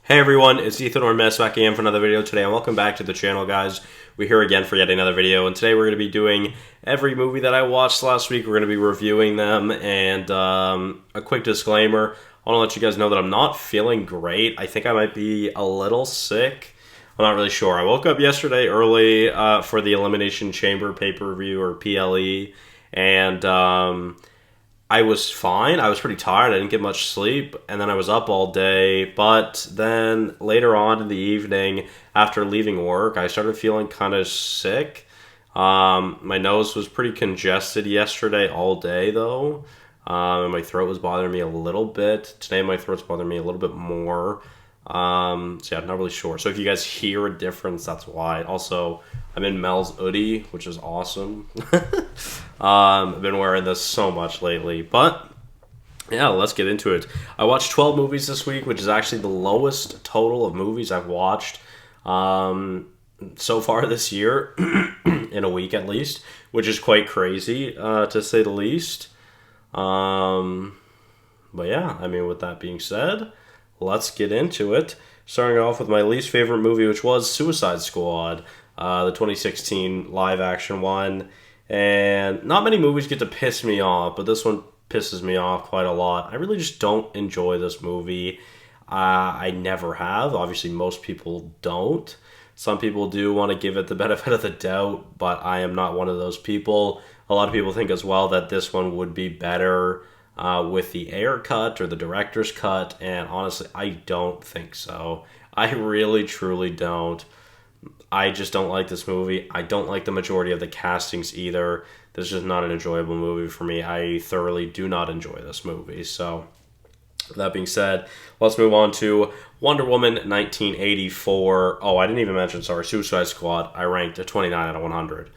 Hey everyone, it's Ethan or Miist back again for another video today, and welcome back to the channel, guys. We're here again for yet another video, and today we're going to be doing every movie that I watched last week. We're going to be reviewing them, and a quick disclaimer. I want to let you guys know that I'm not feeling great. I think I might be a little sick. I'm not really sure. I woke up yesterday early for the Elimination Chamber pay-per-view, or PLE, and I was fine. I was pretty tired. I didn't get much sleep, and then I was up all day. But then later on in the evening, after leaving work, I started feeling kind of sick. My nose was pretty congested yesterday all day, though. And my throat was bothering me a little bit. Today, my throat's bothering me a little bit more. So yeah, I'm not really sure. So if you guys hear a difference, that's why. Also, I'm in Mel's hoodie, which is awesome. I've been wearing this so much lately, but yeah, let's get into it. I watched 12 movies this week, which is actually the lowest total of movies I've watched so far this year, in a week at least, which is quite crazy, to say the least. But yeah, I mean, with that being said, let's get into it. Starting off with my least favorite movie, which was Suicide Squad, the 2016 live-action one. And not many movies get to piss me off, but this one pisses me off quite a lot. I really just don't enjoy this movie. I never have. Obviously, most people don't. Some people do want to give it the benefit of the doubt, but I am not one of those people. A lot of people think as well that this one would be better with the air cut or the director's cut, and honestly, I don't think so. I really, truly don't. I just don't like this movie. I don't like the majority of the castings either. This is just not an enjoyable movie for me. I thoroughly do not enjoy this movie. So, that being said, let's move on to Wonder Woman 1984. Oh, I didn't even mention, Suicide Squad. I ranked a 29 out of 100.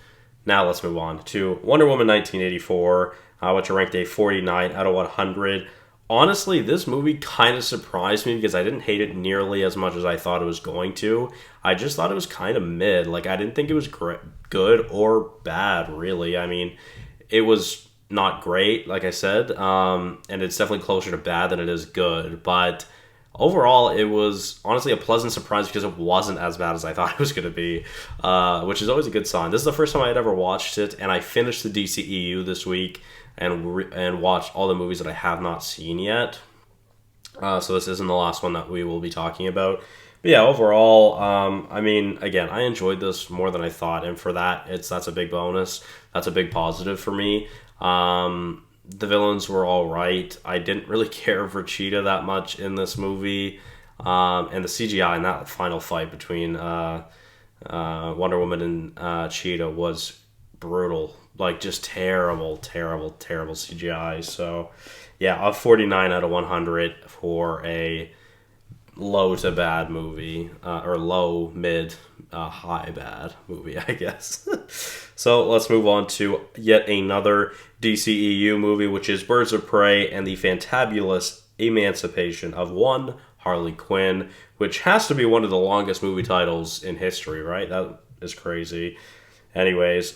Now let's move on to Wonder Woman 1984, which I ranked a 49 out of 100. Honestly, this movie kind of surprised me because I didn't hate it nearly as much as I thought it was going to. I just thought it was kind of mid. Like, I didn't think it was good or bad, really. I mean, it was not great, like I said, and it's definitely closer to bad than it is good. But overall, it was honestly a pleasant surprise because it wasn't as bad as I thought it was going to be, which is always a good sign. This is the first time I had ever watched it, and I finished the DCEU this week and watched all the movies that I have not seen yet. So this isn't the last one that we will be talking about. But yeah, overall, I mean, again, I enjoyed this more than I thought, and for that, that's a big bonus. That's a big positive for me. The villains were all right. I didn't really care for Cheetah that much in this movie, and the CGI in that final fight between Wonder Woman and Cheetah was brutal. Like, just terrible, terrible, terrible CGI. So, yeah, a 49 out of 100 for a low to bad movie, or low, mid, high bad movie, I guess. So, let's move on to yet another DCEU movie, which is Birds of Prey and the Fantabulous Emancipation of One Harley Quinn, which has to be one of the longest movie titles in history, right? That is crazy. Anyways,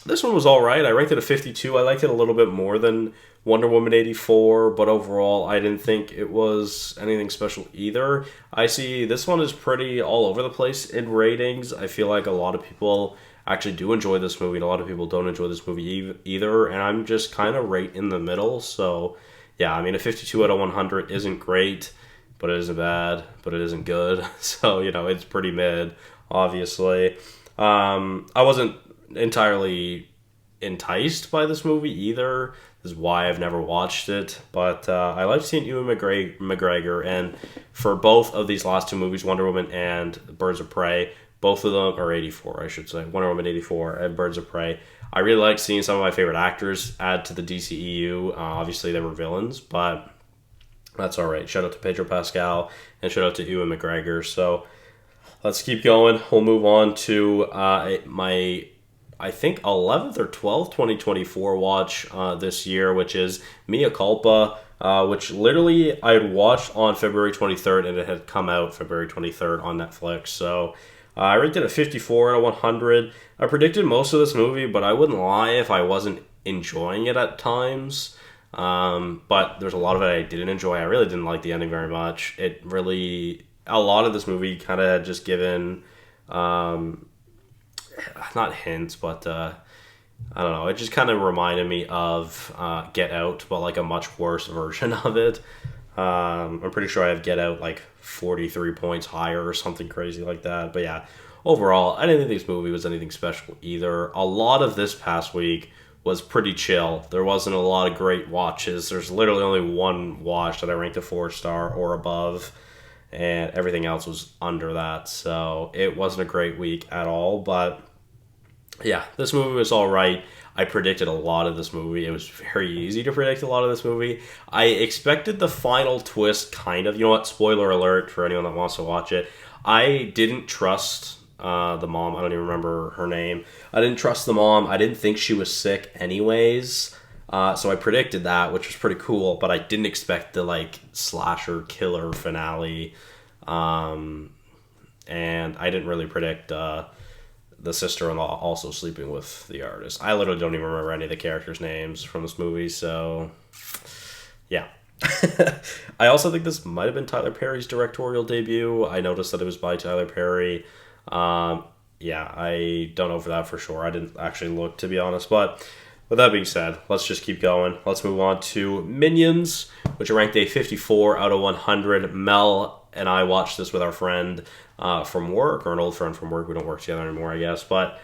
this one was all right. I ranked it a 52. I liked it a little bit more than Wonder Woman 84, but overall, I didn't think it was anything special either. I see this one is pretty all over the place in ratings. I feel like a lot of people actually do enjoy this movie, and a lot of people don't enjoy this movie either, and I'm just kind of right in the middle. So, yeah, I mean, a 52 out of 100 isn't great, but it isn't bad, but it isn't good. So, it's pretty mid, obviously. I wasn't entirely enticed by this movie either. This is why I've never watched it, but I like seeing Ewan McGregor, and for both of these last two movies, Wonder Woman and Birds of Prey, both of them are 84, I should say, Wonder Woman 84 and Birds of Prey. I really like seeing some of my favorite actors add to the DCEU. Obviously, they were villains, but that's all right. Shout out to Pedro Pascal and shout out to Ewan McGregor. So let's keep going. We'll move on to my, I think, 11th or 12th 2024 watch this year, which is Mea Culpa, which literally I had watched on February 23rd, and it had come out February 23rd on Netflix. So I rated it a 54 out of 100. I predicted most of this movie, but I wouldn't lie if I wasn't enjoying it at times. But there's a lot of it I didn't enjoy. I really didn't like the ending very much. It really a lot of this movie kind of had just given, not hints, but I don't know. It just kind of reminded me of Get Out, but like a much worse version of it. I'm pretty sure I have Get Out like 43 points higher or something crazy like that. But yeah, overall, I didn't think this movie was anything special either. A lot of this past week was pretty chill. There wasn't a lot of great watches. There's literally only one watch that I ranked a 4-star or above, and everything else was under that. So it wasn't a great week at all. But yeah, this movie was all right. I predicted a lot of this movie. It was very easy to predict a lot of this movie. I expected the final twist, kind of. You know what? Spoiler alert for anyone that wants to watch it. I didn't trust the mom. I don't even remember her name. I didn't trust the mom. I didn't think she was sick anyways. So I predicted that, which was pretty cool. But I didn't expect the like slasher killer finale. And I didn't really predict the sister-in-law also sleeping with the artist. I literally don't even remember any of the characters' names from this movie, so yeah. I also think this might have been Tyler Perry's directorial debut. I noticed that it was by Tyler Perry. Yeah, I don't know for that for sure. I didn't actually look, to be honest. But with that being said, let's just keep going. Let's move on to Minions, which ranked a 54 out of 100. Mel and I watched this with our friend from work, or an old friend from work. We don't work together anymore, I guess. But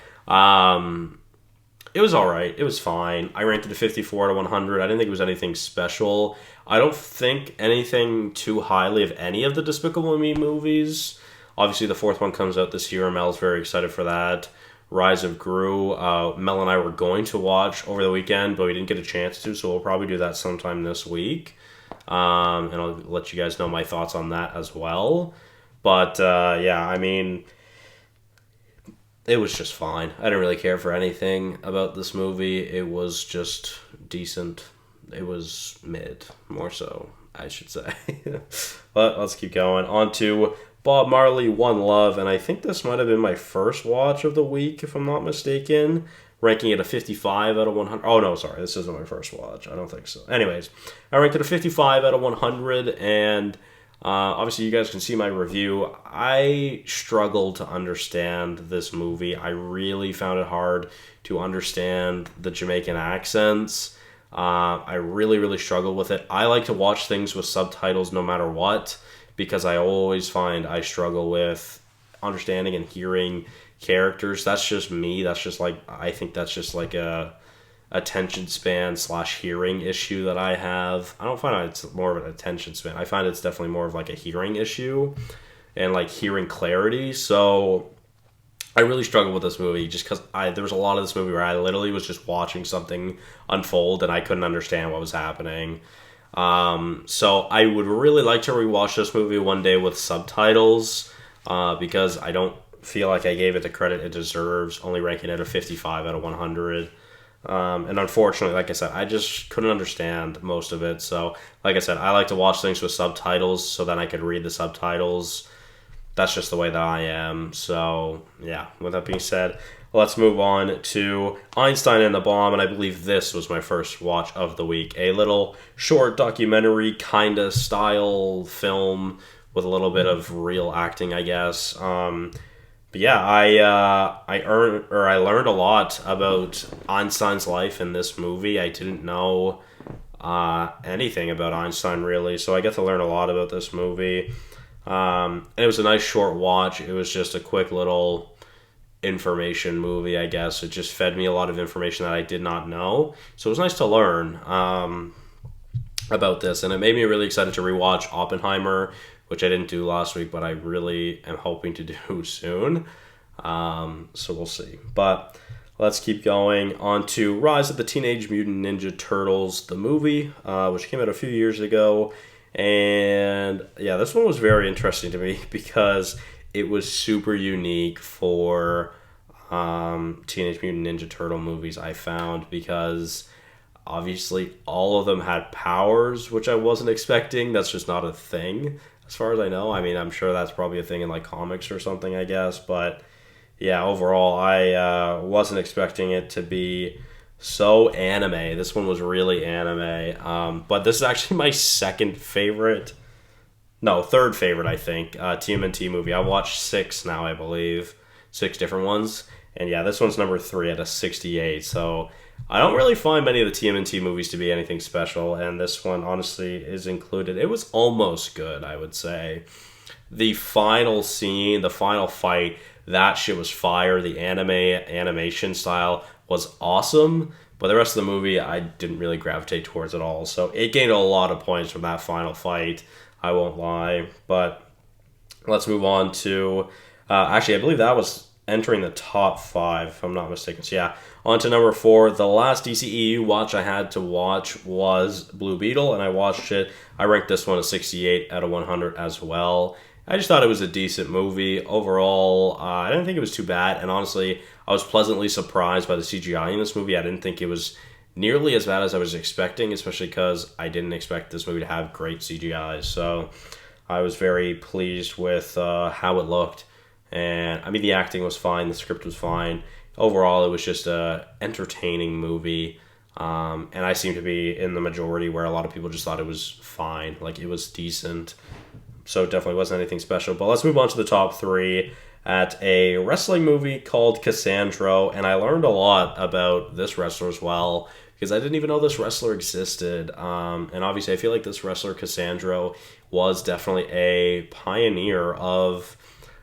it was all right. It was fine. I ranked it a 54 out of 100. I didn't think it was anything special. I don't think anything too highly of any of the Despicable Me movies. Obviously, the fourth one comes out this year. Mel's very excited for that. Rise of Gru. Mel and I were going to watch over the weekend, but we didn't get a chance to, so we'll probably do that sometime this week. And I'll let you guys know my thoughts on that as well. But, yeah, I mean, it was just fine. I didn't really care for anything about this movie. It was just decent. It was mid, more so, I should say. But let's keep going. On to Bob Marley, One Love, and I think this might have been my first watch of the week, if I'm not mistaken, ranking it a 55 out of 100. Oh, no, sorry, this isn't my first watch. I don't think so. Anyways, I ranked it a 55 out of 100, and obviously you guys can see my review. I struggled to understand this movie. I really found it hard to understand the Jamaican accents. I really, really struggled with it. I like to watch things with subtitles no matter what, because I always find I struggle with understanding and hearing characters. That's just me. That's just like, I think that's just like a attention span / hearing issue that I have. I don't find it's more of an attention span. I find it's definitely more of like a hearing issue and like hearing clarity. So I really struggled with this movie just because there was a lot of this movie where I literally was just watching something unfold and I couldn't understand what was happening. So I would really like to rewatch this movie one day with subtitles, because I don't feel like I gave it the credit it deserves, only ranking it a 55 out of 100. And unfortunately, like I said, I just couldn't understand most of it. So, like I said, I like to watch things with subtitles so then I could read the subtitles. That's just the way that I am. So, yeah, with that being said, let's move on to Einstein and the Bomb, and I believe this was my first watch of the week. A little short documentary kind of style film with a little bit of real acting, I guess. But yeah, I learned a lot about Einstein's life in this movie. I didn't know anything about Einstein really, so I get to learn a lot about this movie. And it was a nice short watch. It was just a quick little information movie, I guess. It just fed me a lot of information that I did not know. So it was nice to learn about this, and it made me really excited to rewatch Oppenheimer, which I didn't do last week, but I really am hoping to do soon. So we'll see. But let's keep going on to Rise of the Teenage Mutant Ninja Turtles, the movie, which came out a few years ago. And yeah, this one was very interesting to me because it was super unique for Teenage Mutant Ninja Turtle movies, I found, because obviously all of them had powers, which I wasn't expecting. That's just not a thing, as far as I know. I mean, I'm sure that's probably a thing in like comics or something, I guess. But yeah, overall, I wasn't expecting it to be so anime. This one was really anime. But this is actually my second favorite No, third favorite, I think. TMNT movie. I watched 6 now, I believe. 6 different ones. And yeah, this one's number 3 at a 68. So I don't really find many of the TMNT movies to be anything special. And this one, honestly, is included. It was almost good, I would say. The final scene, the final fight, that shit was fire. The animation style was awesome. But the rest of the movie, I didn't really gravitate towards at all. So it gained a lot of points from that final fight. I won't lie. But let's move on to... actually, I believe that was entering the top 5, if I'm not mistaken. So yeah, on to number 4. The last DCEU watch I had to watch was Blue Beetle, and I watched it. I ranked this one a 68 out of 100 as well. I just thought it was a decent movie. Overall, I didn't think it was too bad, and honestly, I was pleasantly surprised by the CGI in this movie. I didn't think it was nearly as bad as I was expecting, especially because I didn't expect this movie to have great CGI. So I was very pleased with how it looked. And I mean, the acting was fine, the script was fine. Overall, it was just a entertaining movie. And I seem to be in the majority where a lot of people just thought it was fine, like it was decent. So it definitely wasn't anything special. But let's move on to the top 3 at a wrestling movie called Cassandro. And I learned a lot about this wrestler as well, because I didn't even know this wrestler existed. And obviously, I feel like this wrestler, Cassandro, was definitely a pioneer of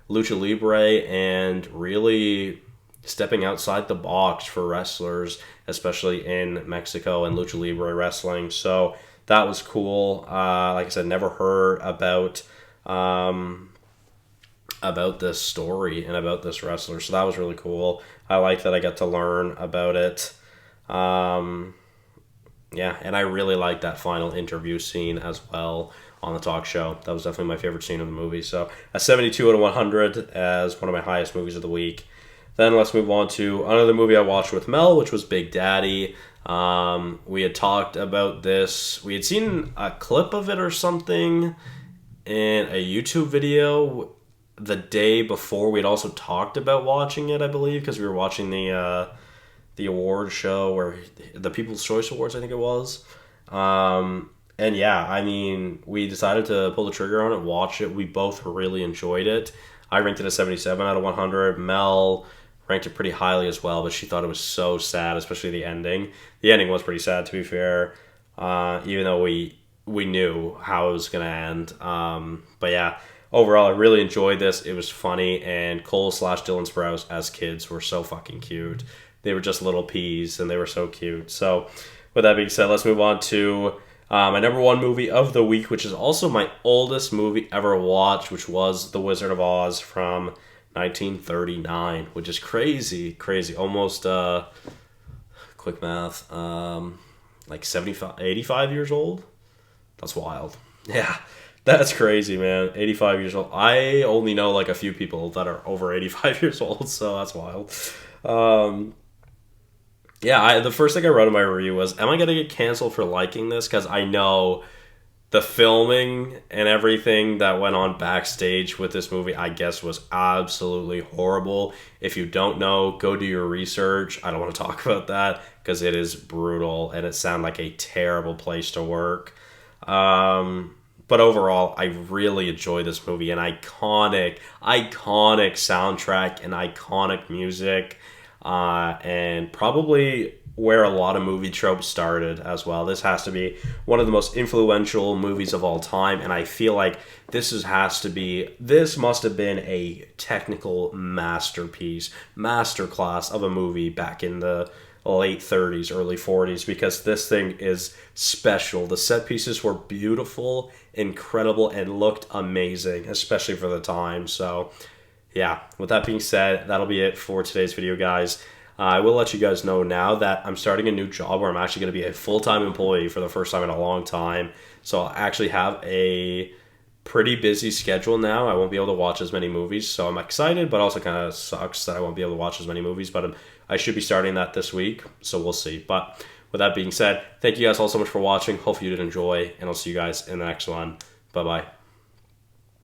lucha libre and really stepping outside the box for wrestlers, especially in Mexico and lucha libre wrestling. So that was cool. Like I said, never heard about this story and about this wrestler, so that was really cool. I like that I got to learn about it. Yeah, and I really liked that final interview scene as well on the talk show. That was definitely my favorite scene of the movie. So a 72 out of 100 as one of my highest movies of the week. Then let's move on to another movie I watched with Mel, which was Big Daddy. We had talked about this. We had seen a clip of it or something in a YouTube video the day before. We had also talked about watching it, I believe, because we were watching the award show, or the People's Choice Awards, I think it was. And yeah, I mean, we decided to pull the trigger on it, watch it. We both really enjoyed it. I ranked it a 77 out of 100. Mel ranked it pretty highly as well, but she thought it was so sad, especially the ending. The ending was pretty sad, to be fair, even though we knew how it was going to end. But yeah, overall, I really enjoyed this. It was funny, and Cole/Dylan Sprouse as kids were so fucking cute. They were just little peas, and they were so cute. So with that being said, let's move on to my number 1 movie of the week, which is also my oldest movie ever watched, which was The Wizard of Oz from 1939, which is crazy, almost, quick math, like 85 years old. That's wild. Yeah, that's crazy, man. 85 years old. I only know like a few people that are over 85 years old, so that's wild. Yeah, the first thing I wrote in my review was, am I going to get canceled for liking this? Because I know the filming and everything that went on backstage with this movie, I guess, was absolutely horrible. If you don't know, go do your research. I don't want to talk about that because it is brutal and it sounded like a terrible place to work. But overall, I really enjoyed this movie. An iconic soundtrack and iconic music. And probably where a lot of movie tropes started as well. This has to be one of the most influential movies of all time, and I feel like this must have been a technical masterclass of a movie back in the late 30s, early 40s, because this thing is special. The set pieces were beautiful, incredible, and looked amazing, especially for the time. So yeah, with that being said, that'll be it for today's video, guys. I will let you guys know now that I'm starting a new job where I'm actually going to be a full-time employee for the first time in a long time. So I'll actually have a pretty busy schedule now. I won't be able to watch as many movies, so I'm excited, but also kind of sucks that I won't be able to watch as many movies. But I should be starting that this week, so we'll see. But with that being said, thank you guys all so much for watching. Hopefully you did enjoy, and I'll see you guys in the next one. Bye-bye.